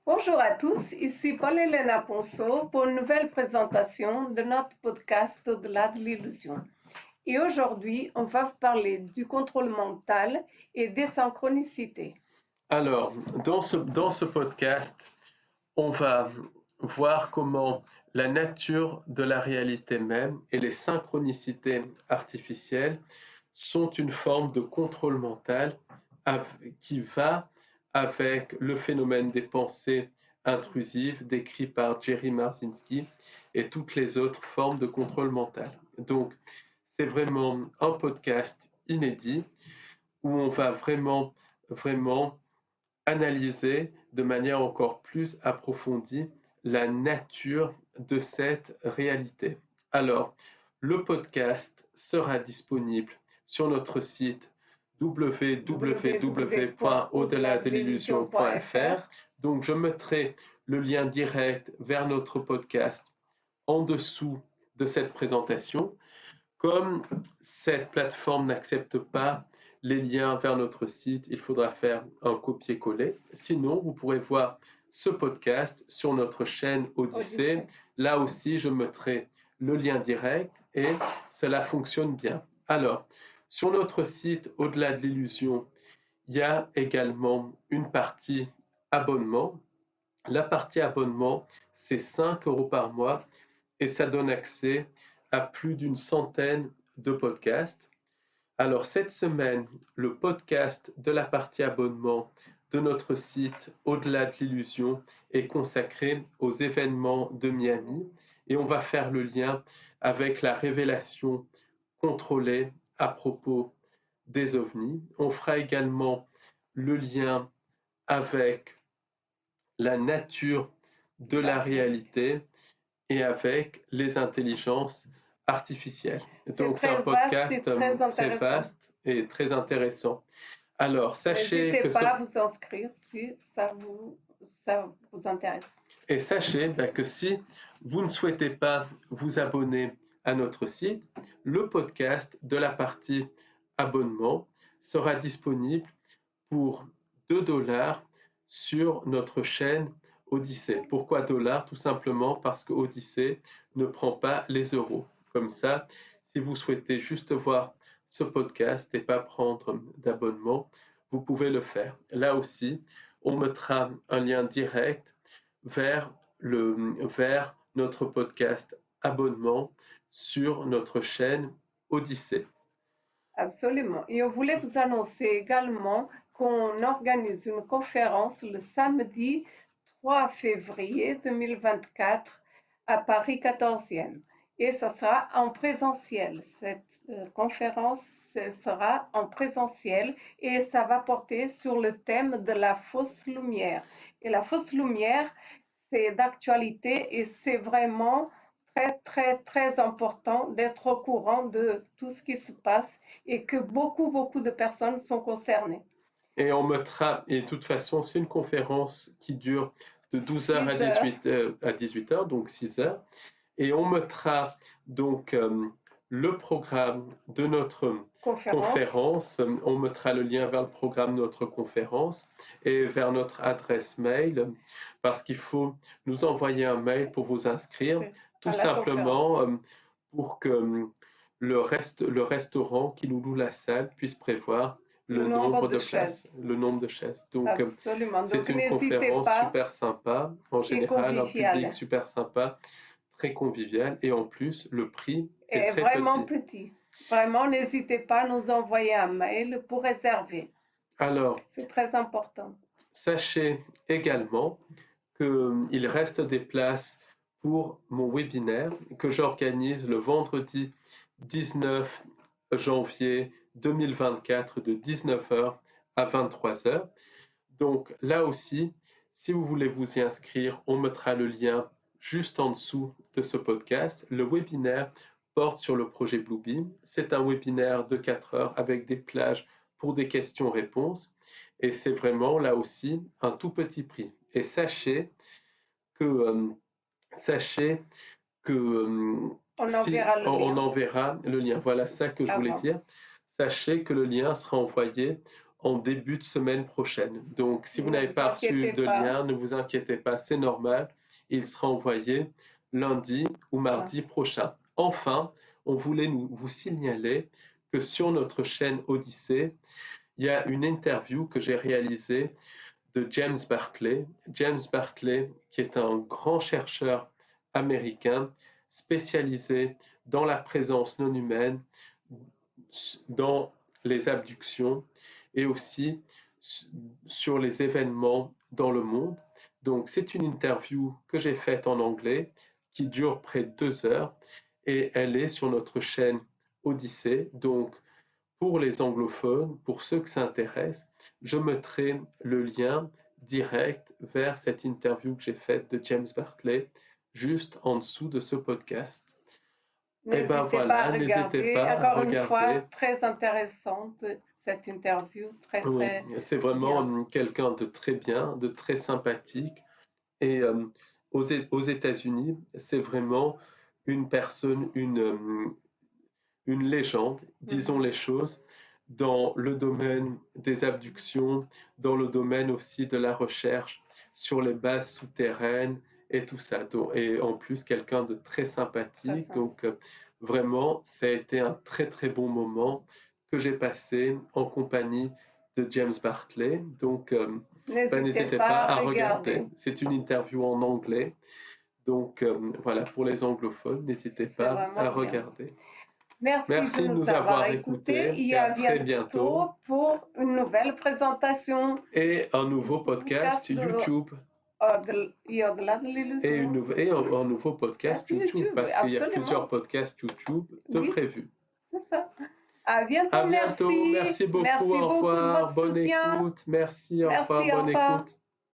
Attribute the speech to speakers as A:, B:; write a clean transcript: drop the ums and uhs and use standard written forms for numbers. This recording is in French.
A: Bonjour à tous, ici Paul-Hélène Ponceau pour une nouvelle présentation de notre podcast Au-delà de l'illusion. Et aujourd'hui, on va vous parler du contrôle mental et des synchronicités.
B: Alors, dans ce podcast, on va voir comment la nature de la réalité même et les synchronicités artificielles sont une forme de contrôle mental qui va avec le phénomène des pensées intrusives décrit par Jerry Marzinsky et toutes les autres formes de contrôle mental. Donc, c'est vraiment un podcast inédit où on va vraiment analyser de manière encore plus approfondie la nature de cette réalité. Alors, le podcast sera disponible sur notre site www.au-delà-de-l'illusion.fr. Donc, je mettrai le lien direct vers notre podcast en dessous de cette présentation. Comme cette plateforme n'accepte pas les liens vers notre site, il faudra faire un copier-coller. Sinon, vous pourrez voir ce podcast sur notre chaîne Odyssée. Là aussi, je mettrai le lien direct et cela fonctionne bien. Alors, sur notre site Au-delà de l'illusion, il y a également une partie abonnement. La partie abonnement, c'est 5 € par mois et ça donne accès à plus d'une centaine de podcasts. Alors cette semaine, le podcast de la partie abonnement de notre site Au-delà de l'illusion est consacré aux événements de Miami et on va faire le lien avec la révélation contrôlée à propos des ovnis. On fera également le lien avec la nature de la réalité et avec les intelligences artificielles. Donc c'est un podcast très vaste et très intéressant. Alors sachez
A: N'hésitez pas à vous inscrire si ça vous intéresse.
B: Et sachez que si vous ne souhaitez pas vous abonner à notre site, le podcast de la partie abonnement sera disponible pour 2 $ sur notre chaîne Odyssée. Pourquoi $? Tout simplement parce que Odyssée ne prend pas les euros. Comme ça, si vous souhaitez juste voir ce podcast et pas prendre d'abonnement, vous pouvez le faire. Là aussi, on mettra un lien direct vers notre podcast abonnement sur notre chaîne Odyssée.
A: Absolument. Et on voulait vous annoncer également qu'on organise une conférence le samedi 3 février 2024 à Paris 14e. Et ça sera en présentiel. Cette conférence sera en présentiel et ça va porter sur le thème de la fausse lumière. Et la fausse lumière, c'est d'actualité et c'est vraiment très important d'être au courant de tout ce qui se passe et que beaucoup de personnes sont concernées.
B: Et on mettra, et de toute façon, c'est une conférence qui dure de 12h à 18h, donc 6h. Et on mettra donc le programme de notre conférence. On mettra le lien vers le programme de notre conférence et vers notre adresse mail parce qu'il faut nous envoyer un mail pour vous inscrire, tout simplement pour que le restaurant qui nous loue la salle puisse prévoir le nombre de places, le nombre de chaises. Donc, c'est une conférence super sympa. En général, un public super sympa, très convivial. Et en plus, le prix est très
A: vraiment petit. Vraiment, n'hésitez pas à nous envoyer un mail pour réserver.
B: Alors,
A: c'est très important.
B: Sachez également qu'il reste des places pour mon webinaire que j'organise le vendredi 19 janvier 2024 de 19h à 23h. Donc là aussi, si vous voulez vous y inscrire, on mettra le lien juste en dessous de ce podcast. Le webinaire porte sur le projet Bluebeam. C'est un webinaire de 4 heures avec des plages pour des questions-réponses. Et c'est vraiment là aussi un tout petit prix. Et sachez que on enverra le lien. Voilà ça que je voulais dire. Sachez que le lien sera envoyé en début de semaine prochaine. Donc, si vous
A: Ne
B: n'avez
A: vous
B: pas reçu
A: inquiétez
B: de
A: pas.
B: lien, ne vous inquiétez pas, c'est normal. Il sera envoyé lundi ou mardi prochain. Enfin, on voulait vous signaler que sur notre chaîne Odyssée, il y a une interview que j'ai réalisée de James Barclay. James Barclay, qui est un grand chercheur américain spécialisé dans la présence non humaine, dans les abductions et aussi sur les événements dans le monde. Donc, c'est une interview que j'ai faite en anglais qui dure près de 2 heures et elle est sur notre chaîne Odyssée. Donc, pour les anglophones, pour ceux que ça intéresse, je mettrai le lien direct vers cette interview que j'ai faite de James Barclay juste en dessous de ce podcast. Et ben voilà, n'hésitez pas à
A: Encore une fois,
B: regarder.
A: très intéressante cette interview,
B: Oui,
A: très
B: c'est vraiment quelqu'un de très bien, de très sympathique. Et aux États-Unis, c'est vraiment une personne, une légende, disons les choses, dans le domaine des abductions, dans le domaine aussi de la recherche sur les bases souterraines et tout ça. Donc, et en plus, quelqu'un de très sympathique. Donc, vraiment, ça a été un très, très bon moment que j'ai passé en compagnie de James Barclay. Donc, n'hésitez pas à regarder. C'est une interview en anglais. Donc, voilà, pour les anglophones, n'hésitez pas à regarder.
A: Merci de nous avoir écoutés et à très bientôt pour une nouvelle présentation.
B: Et un nouveau podcast YouTube.
A: Et au-delà de l'illusion.
B: Et un nouveau podcast YouTube, parce qu'il y a plusieurs podcasts YouTube de prévus.
A: C'est ça. À bientôt,
B: merci beaucoup, au revoir, bonne écoute. Merci, au revoir, bonne écoute.